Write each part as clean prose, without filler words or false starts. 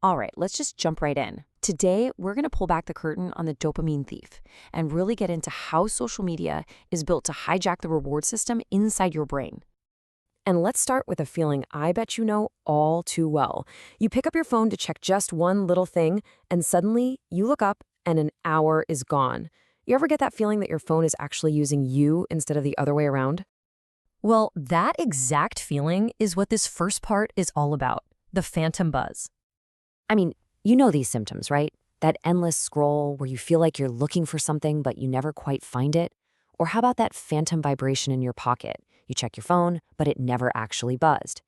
All right, let's just jump right in. Today, we're going to pull back the curtain on the dopamine thief and really get into how social media is built to hijack the reward system inside your brain. And let's start with a feeling I bet you know all too well. You pick up your phone to check just one little thing, and suddenly you look up and an hour is gone. You ever get that feeling that your phone is actually using you instead of the other way around? Well, that exact feeling is what this first part is all about, the phantom buzz. I mean, you know these symptoms, right? That endless scroll where you feel like you're looking for something but you never quite find it? Or how about that phantom vibration in your pocket? You check your phone, but it never actually buzzed.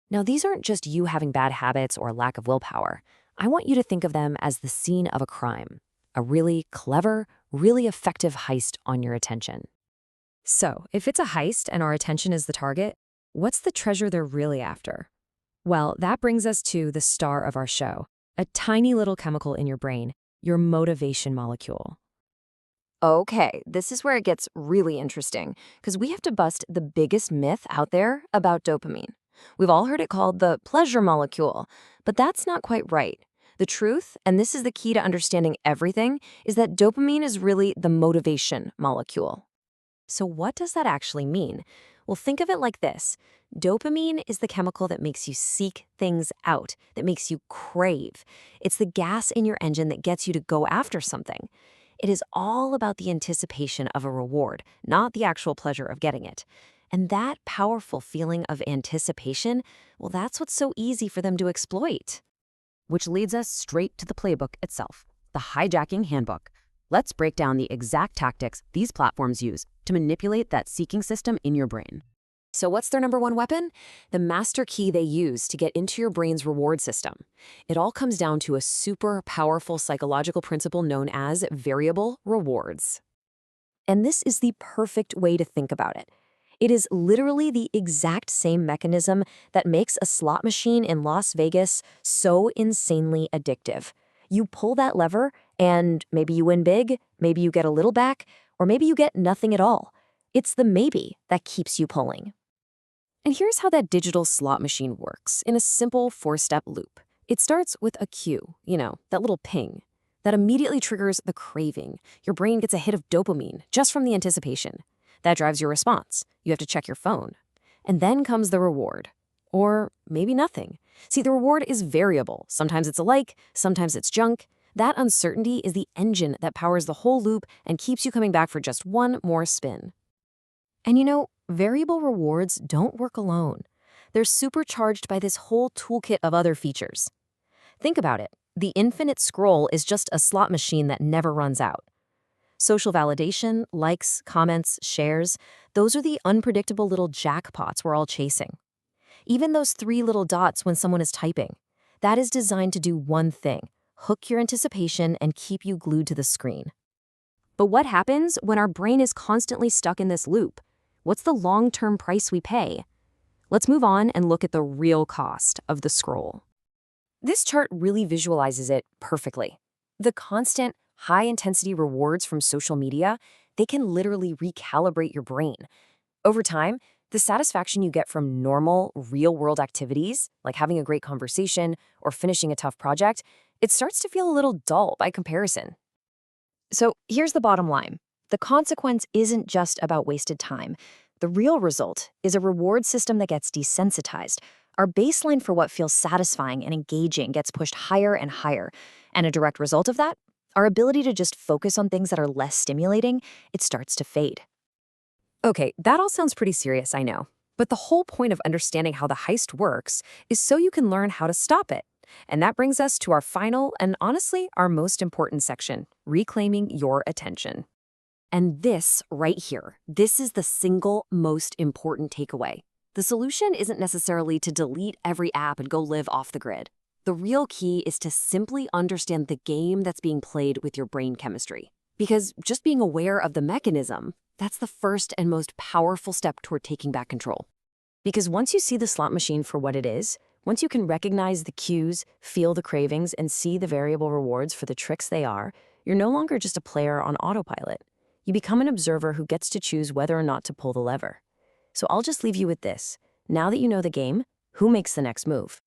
Now, these aren't just you having bad habits or lack of willpower. I want you to think of them as the scene of a crime, a really clever, really effective heist on your attention. So, if it's a heist and our attention is the target, what's the treasure they're really after? Well, that brings us to the star of our show, a tiny little chemical in your brain, your motivation molecule. Okay, this is where it gets really interesting, because we have to bust the biggest myth out there about dopamine. We've all heard it called the pleasure molecule, but that's not quite right. The truth, and this is the key to understanding everything, is that dopamine is really the motivation molecule. So what does that actually mean? Well, think of it like this. Dopamine is the chemical that makes you seek things out, that makes you crave. It's the gas in your engine that gets you to go after something. It is all about the anticipation of a reward, not the actual pleasure of getting it. And that powerful feeling of anticipation, well, that's what's so easy for them to exploit. Which leads us straight to the playbook itself, the hijacking handbook. Let's break down the exact tactics these platforms use to manipulate that seeking system in your brain. So what's their number one weapon? The master key they use to get into your brain's reward system. It all comes down to a super powerful psychological principle known as variable rewards. And this is the perfect way to think about it. It is literally the exact same mechanism that makes a slot machine in Las Vegas so insanely addictive. You pull that lever, and maybe you win big, maybe you get a little back, or maybe you get nothing at all. It's the maybe that keeps you pulling. And here's how that digital slot machine works in a simple 4-step loop. It starts with a cue, that little ping. That immediately triggers the craving. Your brain gets a hit of dopamine just from the anticipation. That drives your response. You have to check your phone. And then comes the reward. Or maybe nothing. See, the reward is variable. Sometimes it's a like, sometimes it's junk. That uncertainty is the engine that powers the whole loop and keeps you coming back for just one more spin. And variable rewards don't work alone. They're supercharged by this whole toolkit of other features. Think about it. The infinite scroll is just a slot machine that never runs out. Social validation, likes, comments, shares, those are the unpredictable little jackpots we're all chasing. Even those 3 little dots when someone is typing, that is designed to do one thing: hook your anticipation and keep you glued to the screen. But what happens when our brain is constantly stuck in this loop? What's the long-term price we pay? Let's move on and look at the real cost of the scroll. This chart really visualizes it perfectly. The constant, high-intensity rewards from social media, they can literally recalibrate your brain. Over time, the satisfaction you get from normal, real-world activities, like having a great conversation or finishing a tough project, it starts to feel a little dull by comparison. So here's the bottom line. The consequence isn't just about wasted time. The real result is a reward system that gets desensitized. Our baseline for what feels satisfying and engaging gets pushed higher and higher. And a direct result of that, our ability to just focus on things that are less stimulating, it starts to fade. Okay, that all sounds pretty serious, I know. But the whole point of understanding how the heist works is so you can learn how to stop it. And that brings us to our final and honestly our most important section, reclaiming your attention. And this right here, this is the single most important takeaway. The solution isn't necessarily to delete every app and go live off the grid. The real key is to simply understand the game that's being played with your brain chemistry. Because just being aware of the mechanism, that's the first and most powerful step toward taking back control. Because once you see the slot machine for what it is, once you can recognize the cues, feel the cravings, and see the variable rewards for the tricks they are, you're no longer just a player on autopilot. You become an observer who gets to choose whether or not to pull the lever. So I'll just leave you with this. Now that you know the game, who makes the next move?